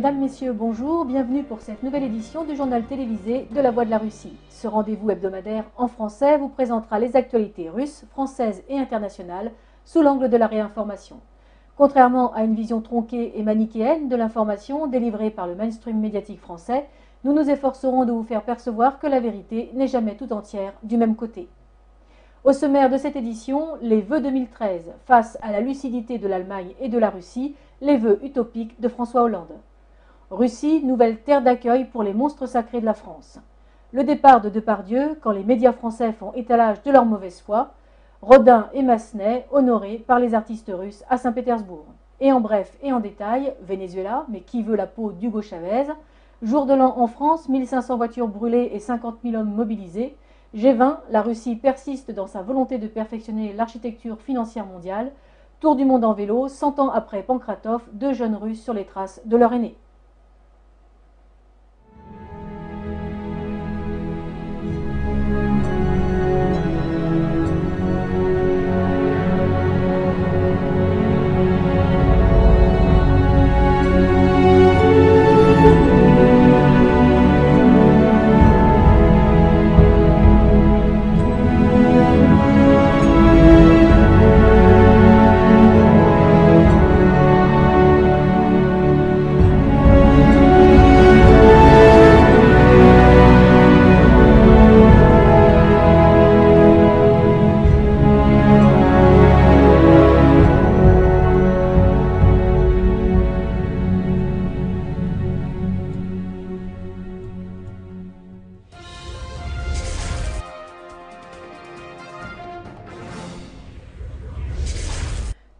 Mesdames, Messieurs, bonjour, bienvenue pour cette nouvelle édition du journal télévisé de la Voix de la Russie. Ce rendez-vous hebdomadaire en français vous présentera les actualités russes, françaises et internationales sous l'angle de la réinformation. Contrairement à une vision tronquée et manichéenne de l'information délivrée par le mainstream médiatique français, nous nous efforcerons de vous faire percevoir que la vérité n'est jamais tout entière du même côté. Au sommaire de cette édition, les vœux 2013 face à la lucidité de l'Allemagne et de la Russie, les vœux utopiques de François Hollande. Russie, nouvelle terre d'accueil pour les monstres sacrés de la France. Le départ de Depardieu quand les médias français font étalage de leur mauvaise foi. Rodin et Massenet honorés par les artistes russes à Saint-Pétersbourg. Et en bref et en détail, Venezuela, mais qui veut la peau d'Hugo Chavez? Jour de l'an en France, 1500 voitures brûlées et 50 000 hommes mobilisés. G20, la Russie persiste dans sa volonté de perfectionner l'architecture financière mondiale. Tour du monde en vélo, 100 ans après Pankratov, 2 jeunes Russes sur les traces de leur aîné.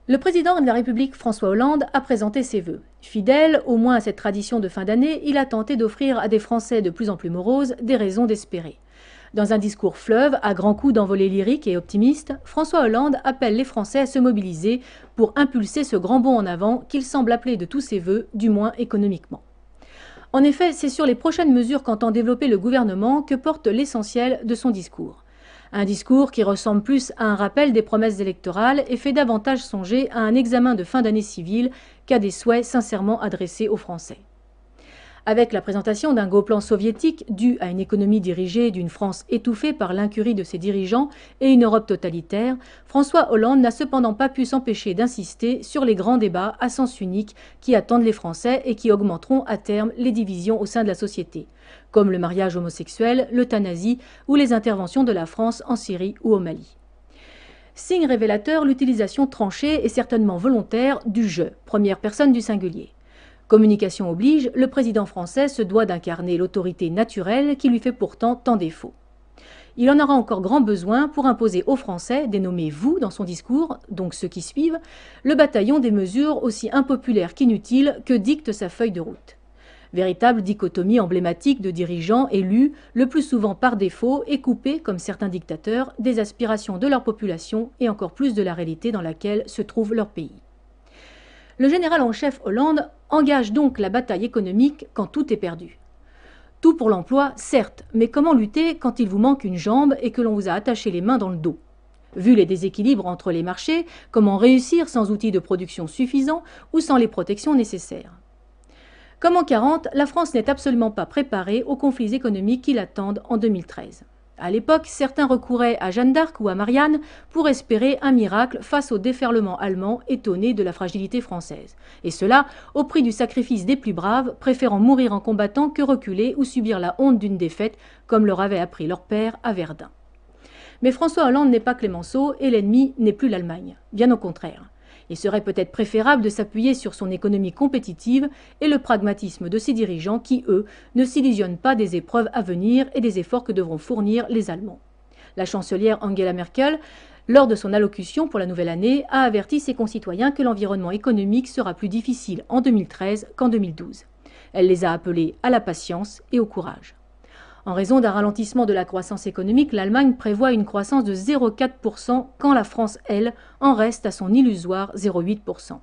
Le président de la République, François Hollande, a présenté ses vœux. Fidèle, au moins à cette tradition de fin d'année, il a tenté d'offrir à des Français de plus en plus moroses des raisons d'espérer. Dans un discours fleuve, à grands coups d'envolée lyrique et optimiste, François Hollande appelle les Français à se mobiliser pour impulser ce grand bond en avant qu'il semble appeler de tous ses vœux, du moins économiquement. En effet, c'est sur les prochaines mesures qu'entend développer le gouvernement que porte l'essentiel de son discours. Un discours qui ressemble plus à un rappel des promesses électorales et fait davantage songer à un examen de fin d'année civile qu'à des souhaits sincèrement adressés aux Français. Avec la présentation d'un gros plan soviétique dû à une économie dirigée d'une France étouffée par l'incurie de ses dirigeants et une Europe totalitaire, François Hollande n'a cependant pas pu s'empêcher d'insister sur les grands débats à sens unique qui attendent les Français et qui augmenteront à terme les divisions au sein de la société, comme le mariage homosexuel, l'euthanasie ou les interventions de la France en Syrie ou au Mali. Signe révélateur, l'utilisation tranchée et certainement volontaire du « je », première personne du singulier. Communication oblige, le président français se doit d'incarner l'autorité naturelle qui lui fait pourtant tant défaut. Il en aura encore grand besoin pour imposer aux Français, dénommés « vous » dans son discours, donc ceux qui suivent, le bataillon des mesures aussi impopulaires qu'inutiles que dicte sa feuille de route. Véritable dichotomie emblématique de dirigeants élus, le plus souvent par défaut et coupés, comme certains dictateurs, des aspirations de leur population et encore plus de la réalité dans laquelle se trouve leur pays. Le général en chef Hollande engage donc la bataille économique quand tout est perdu. Tout pour l'emploi, certes, mais comment lutter quand il vous manque une jambe et que l'on vous a attaché les mains dans le dos? Vu les déséquilibres entre les marchés, comment réussir sans outils de production suffisants ou sans les protections nécessaires? Comme en 40, la France n'est absolument pas préparée aux conflits économiques qui l'attendent en 2013. À l'époque, certains recouraient à Jeanne d'Arc ou à Marianne pour espérer un miracle face au déferlement allemand étonné de la fragilité française. Et cela au prix du sacrifice des plus braves, préférant mourir en combattant que reculer ou subir la honte d'une défaite, comme leur avait appris leur père à Verdun. Mais François Hollande n'est pas Clémenceau et l'ennemi n'est plus l'Allemagne. Bien au contraire. Il serait peut-être préférable de s'appuyer sur son économie compétitive et le pragmatisme de ses dirigeants qui, eux, ne s'illusionnent pas des épreuves à venir et des efforts que devront fournir les Allemands. La chancelière Angela Merkel, lors de son allocution pour la nouvelle année, a averti ses concitoyens que l'environnement économique sera plus difficile en 2013 qu'en 2012. Elle les a appelés à la patience et au courage. En raison d'un ralentissement de la croissance économique, l'Allemagne prévoit une croissance de 0,4% quand la France, elle, en reste à son illusoire 0,8%.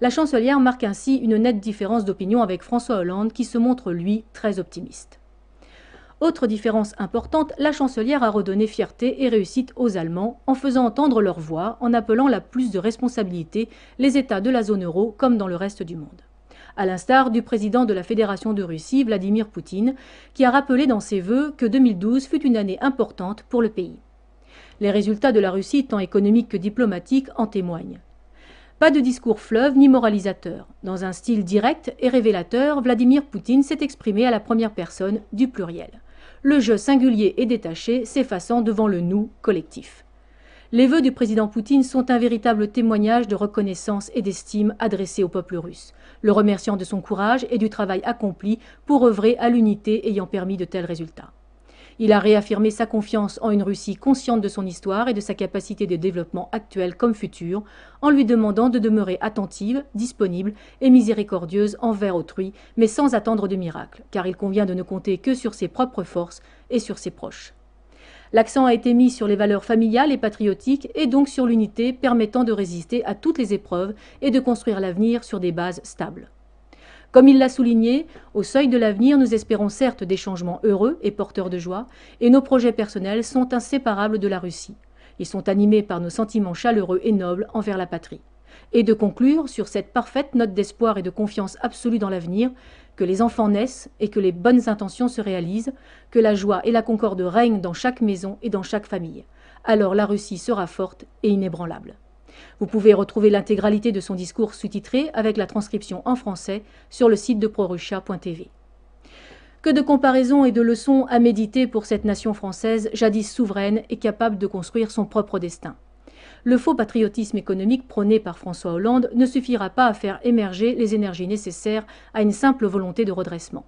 La chancelière marque ainsi une nette différence d'opinion avec François Hollande qui se montre, lui, très optimiste. Autre différence importante, la chancelière a redonné fierté et réussite aux Allemands en faisant entendre leur voix, en appelant à plus de responsabilité les États de la zone euro comme dans le reste du monde. à l'instar du président de la Fédération de Russie, Vladimir Poutine, qui a rappelé dans ses vœux que 2012 fut une année importante pour le pays. Les résultats de la Russie, tant économiques que diplomatiques, en témoignent. Pas de discours fleuve ni moralisateur. Dans un style direct et révélateur, Vladimir Poutine s'est exprimé à la première personne du pluriel. Le je singulier et détaché s'effaçant devant le nous collectif. Les vœux du président Poutine sont un véritable témoignage de reconnaissance et d'estime adressé au peuple russe, le remerciant de son courage et du travail accompli pour œuvrer à l'unité ayant permis de tels résultats. Il a réaffirmé sa confiance en une Russie consciente de son histoire et de sa capacité de développement actuelle comme future, en lui demandant de demeurer attentive, disponible et miséricordieuse envers autrui, mais sans attendre de miracle, car il convient de ne compter que sur ses propres forces et sur ses proches. L'accent a été mis sur les valeurs familiales et patriotiques et donc sur l'unité permettant de résister à toutes les épreuves et de construire l'avenir sur des bases stables. Comme il l'a souligné, au seuil de l'avenir, nous espérons certes des changements heureux et porteurs de joie, et nos projets personnels sont inséparables de la Russie. Ils sont animés par nos sentiments chaleureux et nobles envers la patrie. Et de conclure sur cette parfaite note d'espoir et de confiance absolue dans l'avenir, que les enfants naissent et que les bonnes intentions se réalisent, que la joie et la concorde règnent dans chaque maison et dans chaque famille. Alors la Russie sera forte et inébranlable. Vous pouvez retrouver l'intégralité de son discours sous-titré avec la transcription en français sur le site de prorussia.tv. Que de comparaisons et de leçons à méditer pour cette nation française, jadis souveraine et capable de construire son propre destin. Le faux patriotisme économique prôné par François Hollande ne suffira pas à faire émerger les énergies nécessaires à une simple volonté de redressement.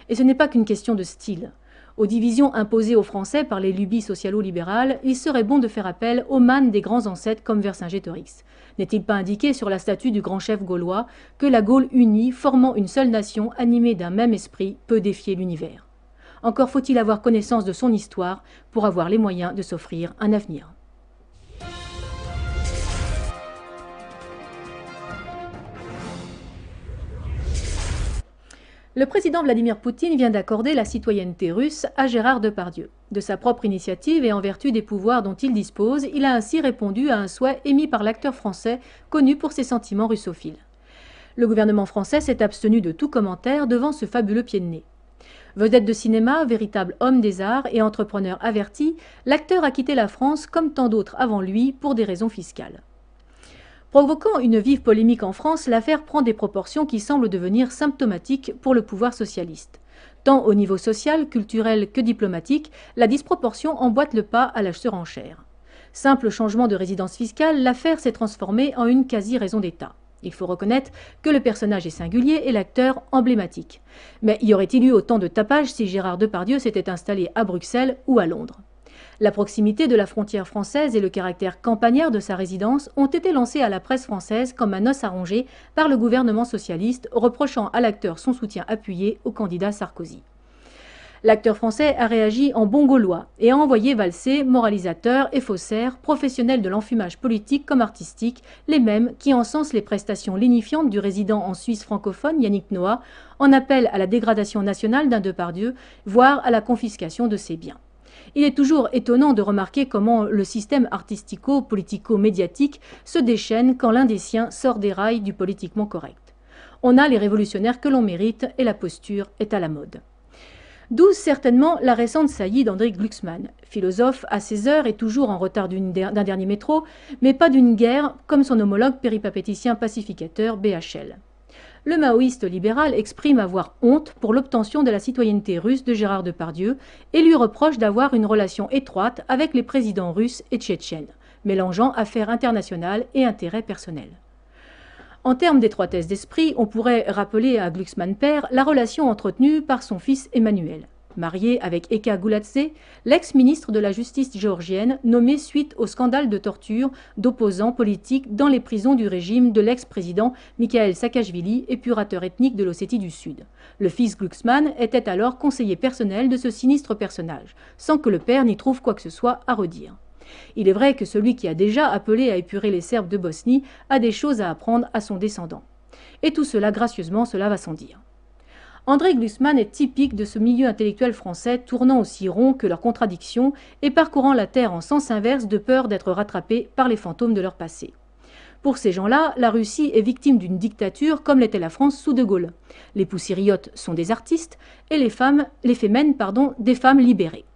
Et ce n'est pas qu'une question de style. Aux divisions imposées aux Français par les lubies socialo-libérales, il serait bon de faire appel aux mânes des grands ancêtres comme Vercingétorix. N'est-il pas indiqué sur la statue du grand chef gaulois que la Gaule unie, formant une seule nation animée d'un même esprit, peut défier l'univers? Encore faut-il avoir connaissance de son histoire pour avoir les moyens de s'offrir un avenir. Le président Vladimir Poutine vient d'accorder la citoyenneté russe à Gérard Depardieu. De sa propre initiative et en vertu des pouvoirs dont il dispose, il a ainsi répondu à un souhait émis par l'acteur français connu pour ses sentiments russophiles. Le gouvernement français s'est abstenu de tout commentaire devant ce fabuleux pied de nez. Vedette de cinéma, véritable homme des arts et entrepreneur averti, l'acteur a quitté la France comme tant d'autres avant lui pour des raisons fiscales. Provoquant une vive polémique en France, l'affaire prend des proportions qui semblent devenir symptomatiques pour le pouvoir socialiste. Tant au niveau social, culturel que diplomatique, la disproportion emboîte le pas à la surenchère. Simple changement de résidence fiscale, l'affaire s'est transformée en une quasi-raison d'État. Il faut reconnaître que le personnage est singulier et l'acteur emblématique. Mais y aurait-il eu autant de tapage si Gérard Depardieu s'était installé à Bruxelles ou à Londres ? La proximité de la frontière française et le caractère campagnard de sa résidence ont été lancés à la presse française comme un os à ronger par le gouvernement socialiste, reprochant à l'acteur son soutien appuyé au candidat Sarkozy. L'acteur français a réagi en bon gaulois et a envoyé valser moralisateurs et faussaires, professionnels de l'enfumage politique comme artistique, les mêmes qui encensent les prestations lénifiantes du résident en Suisse francophone Yannick Noah, en appel à la dégradation nationale d'un Depardieu, voire à la confiscation de ses biens. Il est toujours étonnant de remarquer comment le système artistico-politico-médiatique se déchaîne quand l'un des siens sort des rails du politiquement correct. On a les révolutionnaires que l'on mérite et la posture est à la mode. D'où certainement la récente saillie d'André Glucksmann, philosophe à ses heures et toujours en retard d'un dernier métro, mais pas d'une guerre comme son homologue péripatéticien pacificateur BHL. Le maoïste libéral exprime avoir honte pour l'obtention de la citoyenneté russe de Gérard Depardieu et lui reproche d'avoir une relation étroite avec les présidents russes et tchétchènes, mélangeant affaires internationales et intérêts personnels. En termes d'étroitesse d'esprit, on pourrait rappeler à Glucksmann père la relation entretenue par son fils Emmanuel. Marié avec Eka Gouladze, l'ex-ministre de la Justice géorgienne, nommé suite au scandale de torture d'opposants politiques dans les prisons du régime de l'ex-président Mikhail Saakachvili, épurateur ethnique de l'Ossétie du Sud. Le fils Glucksmann était alors conseiller personnel de ce sinistre personnage, sans que le père n'y trouve quoi que ce soit à redire. Il est vrai que celui qui a déjà appelé à épurer les Serbes de Bosnie a des choses à apprendre à son descendant. Et tout cela, gracieusement, cela va sans dire. André Glucksmann est typique de ce milieu intellectuel français tournant aussi rond que leurs contradictions et parcourant la terre en sens inverse de peur d'être rattrapés par les fantômes de leur passé. Pour ces gens-là, la Russie est victime d'une dictature comme l'était la France sous De Gaulle. Les poussiriotes sont des artistes et les fémènes, des femmes libérées.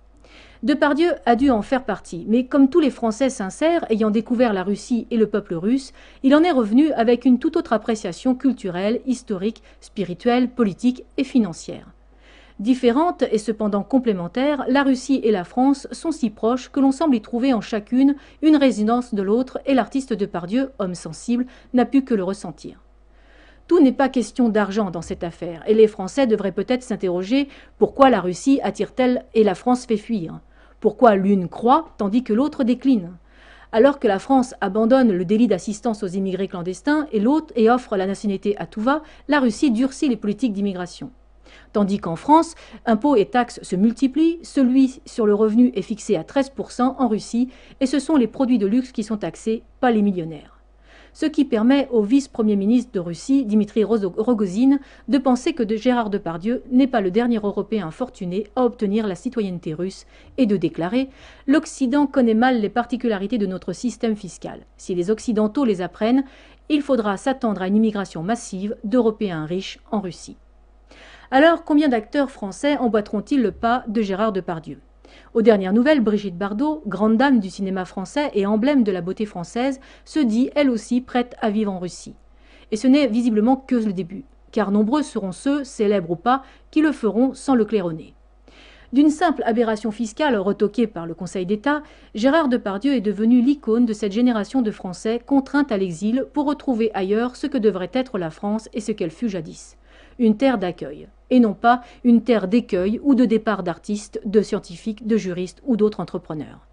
Depardieu a dû en faire partie, mais comme tous les Français sincères ayant découvert la Russie et le peuple russe, il en est revenu avec une toute autre appréciation culturelle, historique, spirituelle, politique et financière. Différentes et cependant complémentaires, la Russie et la France sont si proches que l'on semble y trouver en chacune une résonance de l'autre et l'artiste Depardieu, homme sensible, n'a pu que le ressentir. Tout n'est pas question d'argent dans cette affaire, et les Français devraient peut-être s'interroger pourquoi la Russie attire-t-elle et la France fait fuir ? Pourquoi l'une croît tandis que l'autre décline ? Alors que la France abandonne le délit d'assistance aux immigrés clandestins et offre la nationalité à tout va, la Russie durcit les politiques d'immigration. Tandis qu'en France, impôts et taxes se multiplient, celui sur le revenu est fixé à 13% en Russie, et ce sont les produits de luxe qui sont taxés, pas les millionnaires. Ce qui permet au vice-premier ministre de Russie, Dimitri Rogozine, de penser que Gérard Depardieu n'est pas le dernier Européen fortuné à obtenir la citoyenneté russe et de déclarer « L'Occident connaît mal les particularités de notre système fiscal. Si les Occidentaux les apprennent, il faudra s'attendre à une immigration massive d'Européens riches en Russie. » Alors, combien d'acteurs français emboîteront-ils le pas de Gérard Depardieu ? Aux dernières nouvelles, Brigitte Bardot, grande dame du cinéma français et emblème de la beauté française, se dit elle aussi prête à vivre en Russie. Et ce n'est visiblement que le début, car nombreux seront ceux, célèbres ou pas, qui le feront sans le claironner. D'une simple aberration fiscale retoquée par le Conseil d'État, Gérard Depardieu est devenu l'icône de cette génération de Français contraints à l'exil pour retrouver ailleurs ce que devrait être la France et ce qu'elle fut jadis. Une terre d'accueil, et non pas une terre d'écueil ou de départ d'artistes, de scientifiques, de juristes ou d'autres entrepreneurs.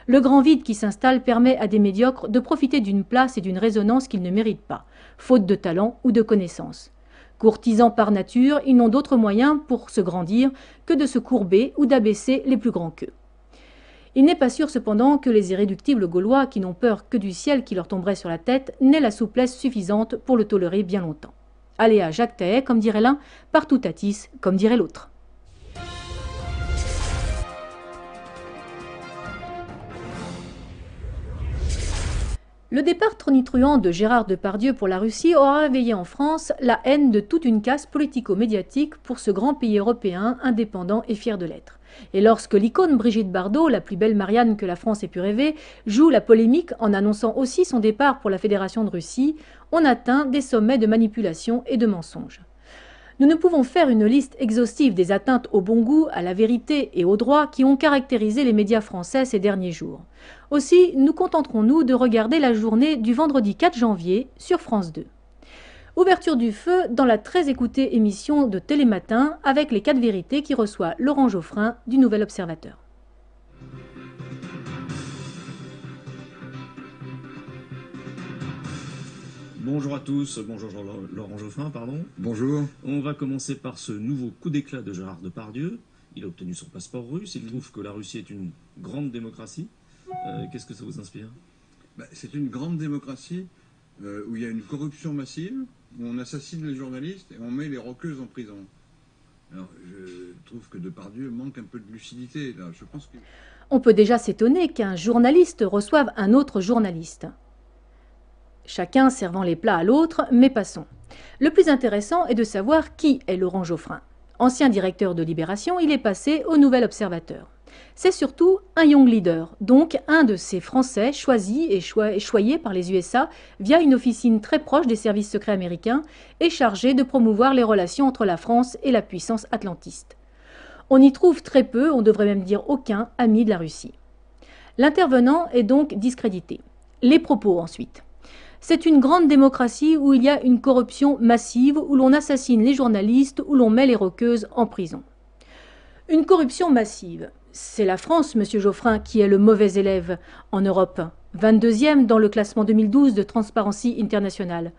Le grand vide qui s'installe permet à des médiocres de profiter d'une place et d'une résonance qu'ils ne méritent pas, faute de talent ou de connaissances. Courtisans par nature, ils n'ont d'autre moyen pour se grandir que de se courber ou d'abaisser les plus grands qu'eux. Il n'est pas sûr cependant que les irréductibles Gaulois, qui n'ont peur que du ciel qui leur tomberait sur la tête, n'aient la souplesse suffisante pour le tolérer bien longtemps. Aléa Jacques Tahet, comme dirait l'un, partout Tatis, comme dirait l'autre. Le départ tonitruant de Gérard Depardieu pour la Russie aura réveillé en France la haine de toute une caste politico-médiatique pour ce grand pays européen indépendant et fier de l'être. Et lorsque l'icône Brigitte Bardot, la plus belle Marianne que la France ait pu rêver, joue la polémique en annonçant aussi son départ pour la Fédération de Russie, on atteint des sommets de manipulation et de mensonges. Nous ne pouvons faire une liste exhaustive des atteintes au bon goût, à la vérité et au droit qui ont caractérisé les médias français ces derniers jours. Aussi, nous contenterons-nous de regarder la journée du vendredi 4 janvier sur France 2. Ouverture du feu dans la très écoutée émission de Télématin avec les 4 vérités qui reçoit Laurent Geoffrin du Nouvel Observateur. Bonjour à tous, bonjour Laurent Geoffrin, pardon. Bonjour. On va commencer par ce nouveau coup d'éclat de Gérard Depardieu. Il a obtenu son passeport russe, il trouve que la Russie est une grande démocratie. Qu'est-ce que ça vous inspire ? C'est une grande démocratie où il y a une corruption massive, où on assassine les journalistes et on met les rockeuses en prison. Alors, je trouve que Depardieu manque un peu de lucidité. Là. Je pense que... On peut déjà s'étonner qu'un journaliste reçoive un autre journaliste. Chacun servant les plats à l'autre, mais passons. Le plus intéressant est de savoir qui est Laurent Geoffrin. Ancien directeur de Libération, il est passé au Nouvel Observateur. C'est surtout un young leader, donc un de ces Français choisis et choyés par les USA via une officine très proche des services secrets américains et chargé de promouvoir les relations entre la France et la puissance atlantiste. On y trouve très peu, on devrait même dire aucun, ami de la Russie. L'intervenant est donc discrédité. Les propos ensuite. C'est une grande démocratie où il y a une corruption massive, où l'on assassine les journalistes, où l'on met les rockeuses en prison. Une corruption massive. C'est la France, monsieur Geoffrin, qui est le mauvais élève en Europe, 22e dans le classement 2012 de Transparency International.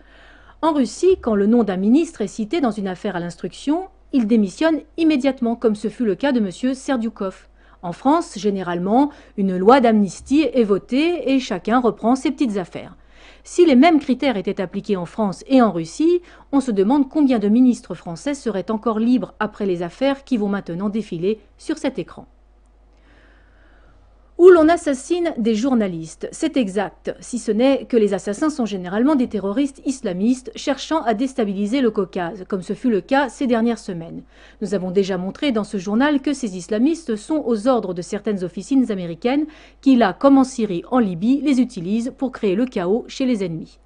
En Russie, quand le nom d'un ministre est cité dans une affaire à l'instruction, il démissionne immédiatement, comme ce fut le cas de monsieur Serdyukov. En France, généralement, une loi d'amnistie est votée et chacun reprend ses petites affaires. Si les mêmes critères étaient appliqués en France et en Russie, on se demande combien de ministres français seraient encore libres après les affaires qui vont maintenant défiler sur cet écran. Où l'on assassine des journalistes, c'est exact, si ce n'est que les assassins sont généralement des terroristes islamistes cherchant à déstabiliser le Caucase, comme ce fut le cas ces dernières semaines. Nous avons déjà montré dans ce journal que ces islamistes sont aux ordres de certaines officines américaines qui, là comme en Syrie, en Libye, les utilisent pour créer le chaos chez les ennemis.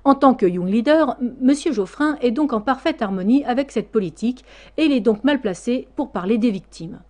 En tant que Young Leader, M. Geoffrin est donc en parfaite harmonie avec cette politique et il est donc mal placé pour parler des victimes.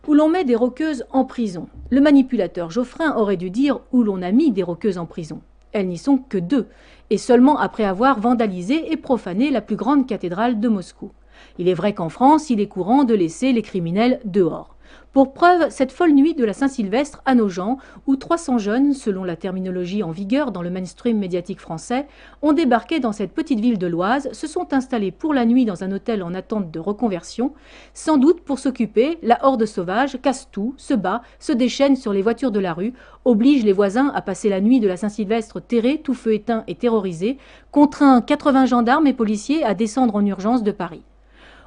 Où l'on met des roqueuses en prison. Le manipulateur Geoffrin aurait dû dire où l'on a mis des roqueuses en prison. Elles n'y sont que 2, et seulement après avoir vandalisé et profané la plus grande cathédrale de Moscou. Il est vrai qu'en France, il est courant de laisser les criminels dehors. Pour preuve, cette folle nuit de la Saint-Sylvestre à Nogent, où 300 jeunes, selon la terminologie en vigueur dans le mainstream médiatique français, ont débarqué dans cette petite ville de l'Oise, se sont installés pour la nuit dans un hôtel en attente de reconversion, sans doute pour s'occuper, la horde sauvage casse tout, se bat, se déchaîne sur les voitures de la rue, oblige les voisins à passer la nuit de la Saint-Sylvestre terrés, tout feu éteint et terrorisés, contraint 80 gendarmes et policiers à descendre en urgence de Paris.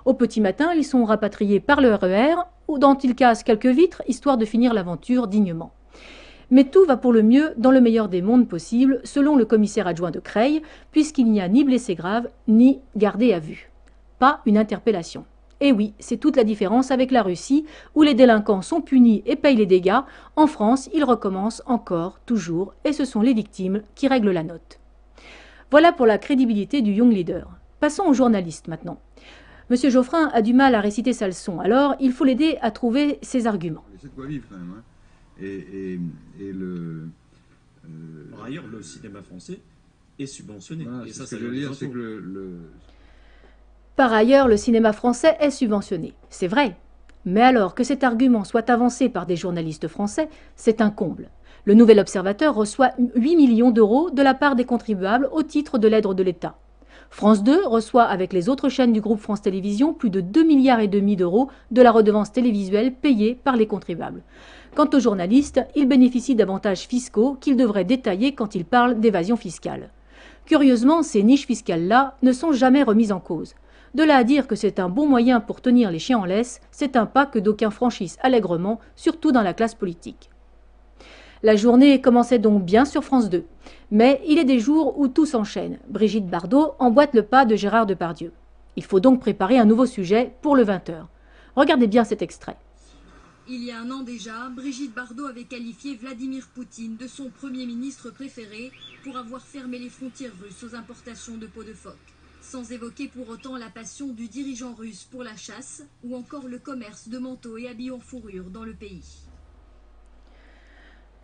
Au petit matin, ils sont rapatriés par le RER, dont ils cassent quelques vitres, histoire de finir l'aventure dignement. Mais tout va pour le mieux dans le meilleur des mondes possibles, selon le commissaire adjoint de Creil, puisqu'il n'y a ni blessé grave, ni gardé à vue. Pas une interpellation. Et oui, c'est toute la différence avec la Russie, où les délinquants sont punis et payent les dégâts. En France, ils recommencent encore, toujours, et ce sont les victimes qui règlent la note. Voilà pour la crédibilité du Young Leader. Passons aux journalistes maintenant. Monsieur Geoffrin a du mal à réciter sa leçon, alors il faut l'aider à trouver ses arguments. C'est de quoi vivre quand même. Par ailleurs, le cinéma français est subventionné. Voilà, et ça, ce que je veux dire, c'est que Par ailleurs, le cinéma français est subventionné. C'est vrai. Mais alors que cet argument soit avancé par des journalistes français, c'est un comble. Le Nouvel Observateur reçoit 8 millions d'euros de la part des contribuables au titre de l'aide de l'État. France 2 reçoit avec les autres chaînes du groupe France Télévisions plus de 2,5 milliards d'euros de la redevance télévisuelle payée par les contribuables. Quant aux journalistes, ils bénéficient d'avantages fiscaux qu'ils devraient détailler quand ils parlent d'évasion fiscale. Curieusement, ces niches fiscales-là ne sont jamais remises en cause. De là à dire que c'est un bon moyen pour tenir les chiens en laisse, c'est un pas que d'aucuns franchissent allègrement, surtout dans la classe politique. La journée commençait donc bien sur France 2. Mais il est des jours où tout s'enchaîne. Brigitte Bardot emboîte le pas de Gérard Depardieu. Il faut donc préparer un nouveau sujet pour le 20h. Regardez bien cet extrait. Il y a un an déjà, Brigitte Bardot avait qualifié Vladimir Poutine de son Premier ministre préféré pour avoir fermé les frontières russes aux importations de peau de phoque. Sans évoquer pour autant la passion du dirigeant russe pour la chasse ou encore le commerce de manteaux et habits en fourrure dans le pays.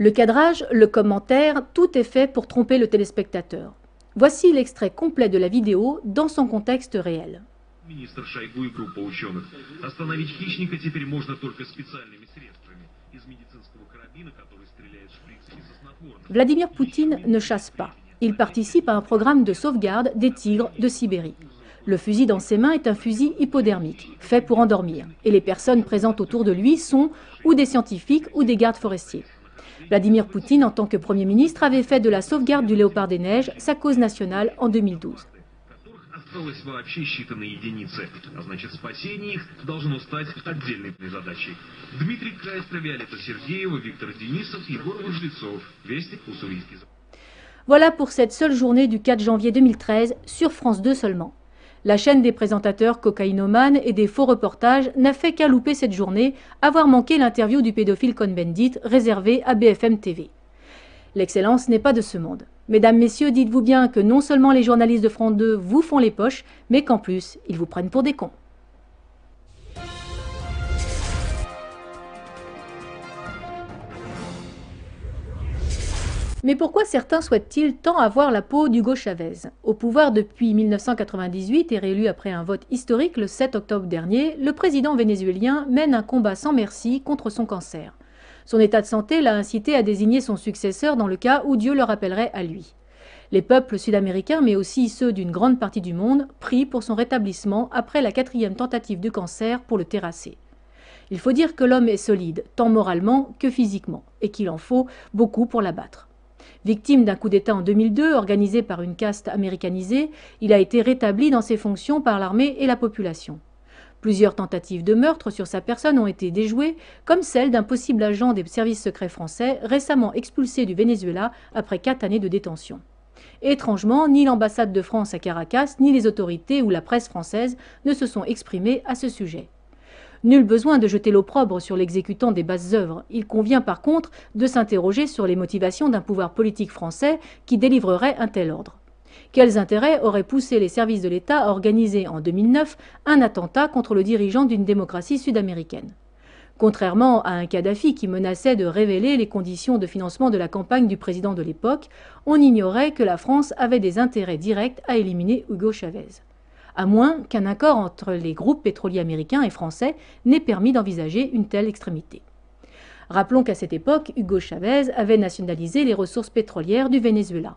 Le cadrage, le commentaire, tout est fait pour tromper le téléspectateur. Voici l'extrait complet de la vidéo dans son contexte réel. Министр Шойгу и группа ученых. Остановить хищника теперь можно только специальными средствами. Из медицинского карабина, который стреляет шприцами со снотворным. Vladimir Poutine ne chasse pas. Il participe à un programme de sauvegarde des tigres de Sibérie. Le fusil dans ses mains est un fusil hypodermique, fait pour endormir. Et les personnes présentes autour de lui sont ou des scientifiques ou des gardes forestiers. Vladimir Poutine, en tant que Premier ministre, avait fait de la sauvegarde du léopard des neiges sa cause nationale en 2012. Осталось вообще считанные единицы, а значит спасение их должно стать отдельной задачей. Дмитрий Крайстер, Виолетта Сергеева, Виктор Денисов, Егор Выжлецов. Вестник Уссурийский. Voilà pour cette seule journée du 4 janvier 2013 sur France 2 seulement. La chaîne des présentateurs cocaïnomanes et des faux reportages n'a fait qu'à louper cette journée, avoir manqué l'interview du pédophile Cohn-Bendit réservée à BFM TV. L'excellence n'est pas de ce monde. Mesdames, messieurs, dites-vous bien que non seulement les journalistes de France 2 vous font les poches, mais qu'en plus, ils vous prennent pour des cons. Mais pourquoi certains souhaitent-ils tant avoir la peau d'Hugo Chavez? Au pouvoir depuis 1998 et réélu après un vote historique le 7 octobre dernier, le président vénézuélien mène un combat sans merci contre son cancer. Son état de santé l'a incité à désigner son successeur dans le cas où Dieu le rappellerait à lui. Les peuples sud-américains, mais aussi ceux d'une grande partie du monde, prient pour son rétablissement après la 4e tentative de cancer pour le terrasser. Il faut dire que l'homme est solide, tant moralement que physiquement, et qu'il en faut beaucoup pour l'abattre. Victime d'un coup d'État en 2002 organisé par une caste américanisée, il a été rétabli dans ses fonctions par l'armée et la population. Plusieurs tentatives de meurtre sur sa personne ont été déjouées, comme celle d'un possible agent des services secrets français récemment expulsé du Venezuela après 4 années de détention. Étrangement, ni l'ambassade de France à Caracas, ni les autorités ou la presse française ne se sont exprimés à ce sujet. Nul besoin de jeter l'opprobre sur l'exécutant des basses œuvres. Il convient par contre de s'interroger sur les motivations d'un pouvoir politique français qui délivrerait un tel ordre. Quels intérêts auraient poussé les services de l'État à organiser en 2009 un attentat contre le dirigeant d'une démocratie sud-américaine? Contrairement à un Kadhafi qui menaçait de révéler les conditions de financement de la campagne du président de l'époque, on ignorait que la France avait des intérêts directs à éliminer Hugo Chavez. À moins qu'un accord entre les groupes pétroliers américains et français n'ait permis d'envisager une telle extrémité. Rappelons qu'à cette époque, Hugo Chavez avait nationalisé les ressources pétrolières du Venezuela.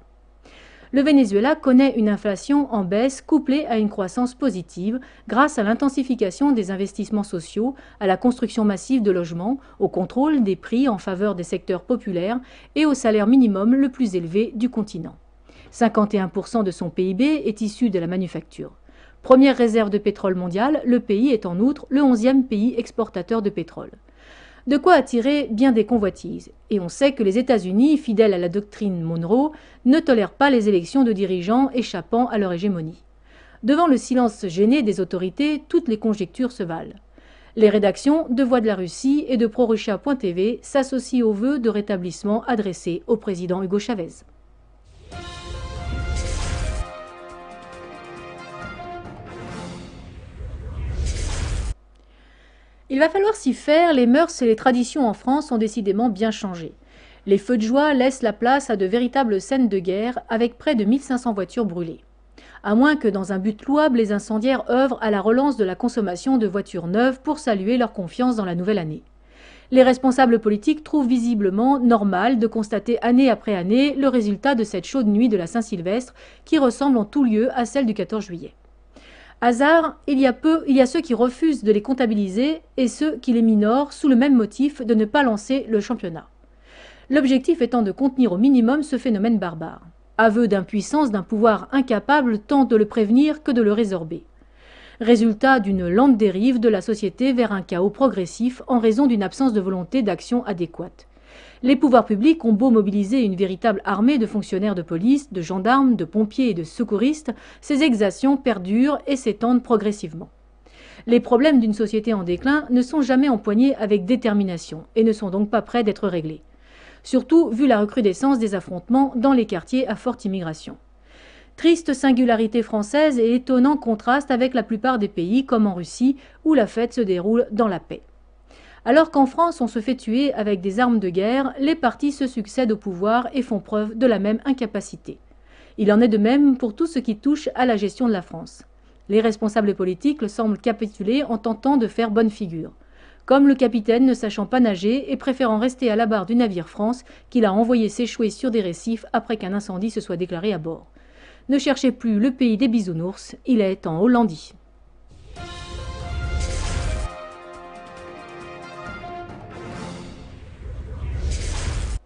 Le Venezuela connaît une inflation en baisse couplée à une croissance positive grâce à l'intensification des investissements sociaux, à la construction massive de logements, au contrôle des prix en faveur des secteurs populaires et au salaire minimum le plus élevé du continent. 51% de son PIB est issu de la manufacture. Première réserve de pétrole mondiale, le pays est en outre le 11e pays exportateur de pétrole. De quoi attirer bien des convoitises. Et on sait que les États-Unis, fidèles à la doctrine Monroe, ne tolèrent pas les élections de dirigeants échappant à leur hégémonie. Devant le silence gêné des autorités, toutes les conjectures se valent. Les rédactions de Voix de la Russie et de ProRussia.tv s'associent aux vœux de rétablissement adressés au président Hugo Chavez. Il va falloir s'y faire, les mœurs et les traditions en France ont décidément bien changé. Les feux de joie laissent la place à de véritables scènes de guerre avec près de 1500 voitures brûlées. À moins que dans un but louable, les incendiaires œuvrent à la relance de la consommation de voitures neuves pour saluer leur confiance dans la nouvelle année. Les responsables politiques trouvent visiblement normal de constater année après année le résultat de cette chaude nuit de la Saint-Sylvestre qui ressemble en tout lieu à celle du 14 juillet. Hasard, il y a ceux qui refusent de les comptabiliser et ceux qui les minorent sous le même motif de ne pas lancer le championnat. L'objectif étant de contenir au minimum ce phénomène barbare. Aveu d'impuissance d'un pouvoir incapable tant de le prévenir que de le résorber. Résultat d'une lente dérive de la société vers un chaos progressif en raison d'une absence de volonté d'action adéquate. Les pouvoirs publics ont beau mobiliser une véritable armée de fonctionnaires de police, de gendarmes, de pompiers et de secouristes, ces exactions perdurent et s'étendent progressivement. Les problèmes d'une société en déclin ne sont jamais empoignés avec détermination et ne sont donc pas prêts d'être réglés. Surtout vu la recrudescence des affrontements dans les quartiers à forte immigration. Triste singularité française et étonnant contraste avec la plupart des pays comme en Russie où la fête se déroule dans la paix. Alors qu'en France on se fait tuer avec des armes de guerre, les partis se succèdent au pouvoir et font preuve de la même incapacité. Il en est de même pour tout ce qui touche à la gestion de la France. Les responsables politiques semblent capituler en tentant de faire bonne figure. Comme le capitaine ne sachant pas nager et préférant rester à la barre du navire France qu'il a envoyé s'échouer sur des récifs après qu'un incendie se soit déclaré à bord. Ne cherchez plus le pays des bisounours, il est en Hollandie.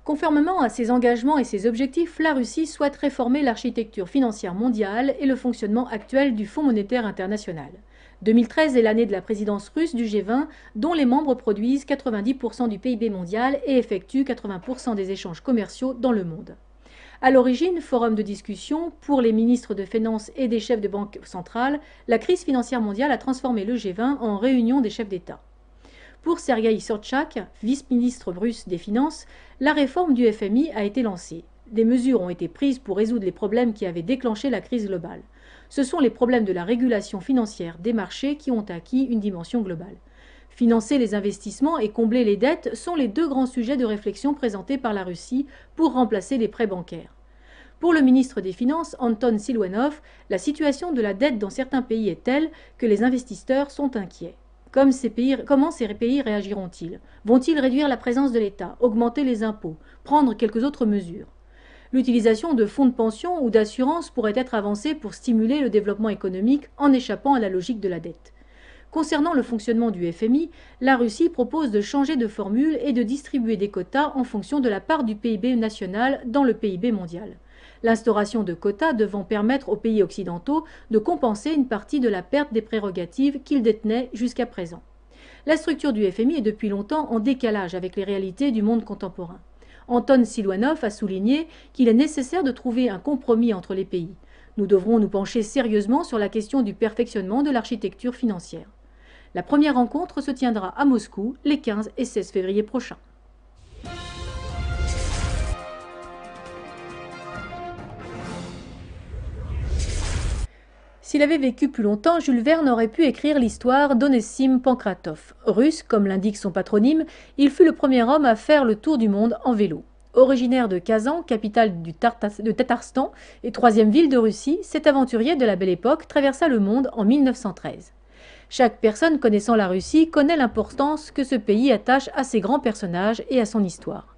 Conformément à ses engagements et ses objectifs, la Russie souhaite réformer l'architecture financière mondiale et le fonctionnement actuel du Fonds monétaire international. 2013 est l'année de la présidence russe du G20, dont les membres produisent 90% du PIB mondial et effectuent 80% des échanges commerciaux dans le monde. À l'origine, forum de discussion pour les ministres de Finances et des chefs de banque centrale, la crise financière mondiale a transformé le G20 en réunion des chefs d'État. Pour Sergueï Sobtchak, vice-ministre russe des Finances, la réforme du FMI a été lancée. Des mesures ont été prises pour résoudre les problèmes qui avaient déclenché la crise globale. Ce sont les problèmes de la régulation financière des marchés qui ont acquis une dimension globale. Financer les investissements et combler les dettes sont les deux grands sujets de réflexion présentés par la Russie pour remplacer les prêts bancaires. Pour le ministre des Finances, Anton Siluanov, la situation de la dette dans certains pays est telle que les investisseurs sont inquiets. Comment ces pays réagiront-ils? Vont-ils réduire la présence de l'État, augmenter les impôts, prendre quelques autres mesures? L'utilisation de fonds de pension ou d'assurance pourrait être avancée pour stimuler le développement économique en échappant à la logique de la dette. Concernant le fonctionnement du FMI, la Russie propose de changer de formule et de distribuer des quotas en fonction de la part du PIB national dans le PIB mondial. l'instauration de quotas devant permettre aux pays occidentaux de compenser une partie de la perte des prérogatives qu'ils détenaient jusqu'à présent. La structure du FMI est depuis longtemps en décalage avec les réalités du monde contemporain. Anton Siluanov a souligné qu'il est nécessaire de trouver un compromis entre les pays. Nous devrons nous pencher sérieusement sur la question du perfectionnement de l'architecture financière. La première rencontre se tiendra à Moscou les 15 et 16 février prochains. S'il avait vécu plus longtemps, Jules Verne aurait pu écrire l'histoire d'Onésime Pankratov. Russe, comme l'indique son patronyme, il fut le premier homme à faire le tour du monde en vélo. Originaire de Kazan, capitale de Tatarstan et troisième ville de Russie, cet aventurier de la Belle Époque traversa le monde en 1913. Chaque personne connaissant la Russie connaît l'importance que ce pays attache à ses grands personnages et à son histoire.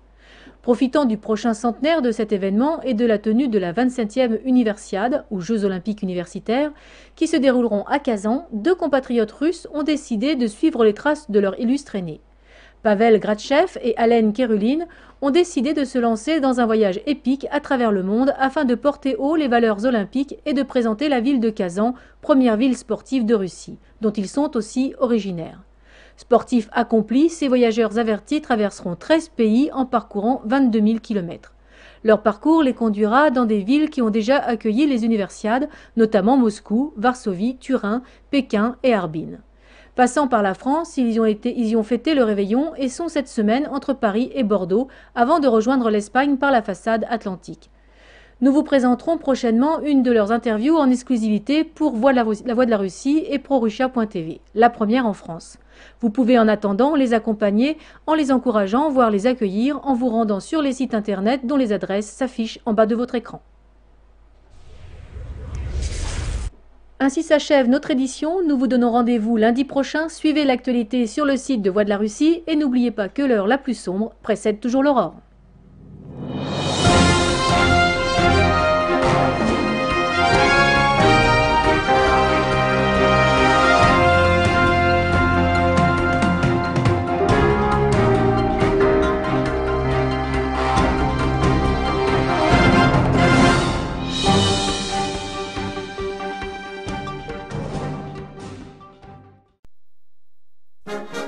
Profitant du prochain centenaire de cet événement et de la tenue de la 27e Universiade, ou Jeux olympiques universitaires, qui se dérouleront à Kazan, deux compatriotes russes ont décidé de suivre les traces de leur illustre aîné. Pavel Gratchev et Alen Kerulin ont décidé de se lancer dans un voyage épique à travers le monde afin de porter haut les valeurs olympiques et de présenter la ville de Kazan, première ville sportive de Russie, dont ils sont aussi originaires. Sportifs accomplis, ces voyageurs avertis traverseront 13 pays en parcourant 22 000 km. Leur parcours les conduira dans des villes qui ont déjà accueilli les Universiades, notamment Moscou, Varsovie, Turin, Pékin et Harbin. Passant par la France, ils y ont fêté le réveillon et sont cette semaine entre Paris et Bordeaux avant de rejoindre l'Espagne par la façade atlantique. Nous vous présenterons prochainement une de leurs interviews en exclusivité pour La Voix de la Russie et ProRussia.tv, la première en France. Vous pouvez en attendant les accompagner en les encourageant, voire les accueillir en vous rendant sur les sites internet dont les adresses s'affichent en bas de votre écran. Ainsi s'achève notre édition. Nous vous donnons rendez-vous lundi prochain. Suivez l'actualité sur le site de Voix de la Russie et n'oubliez pas que l'heure la plus sombre précède toujours l'aurore. Thank you.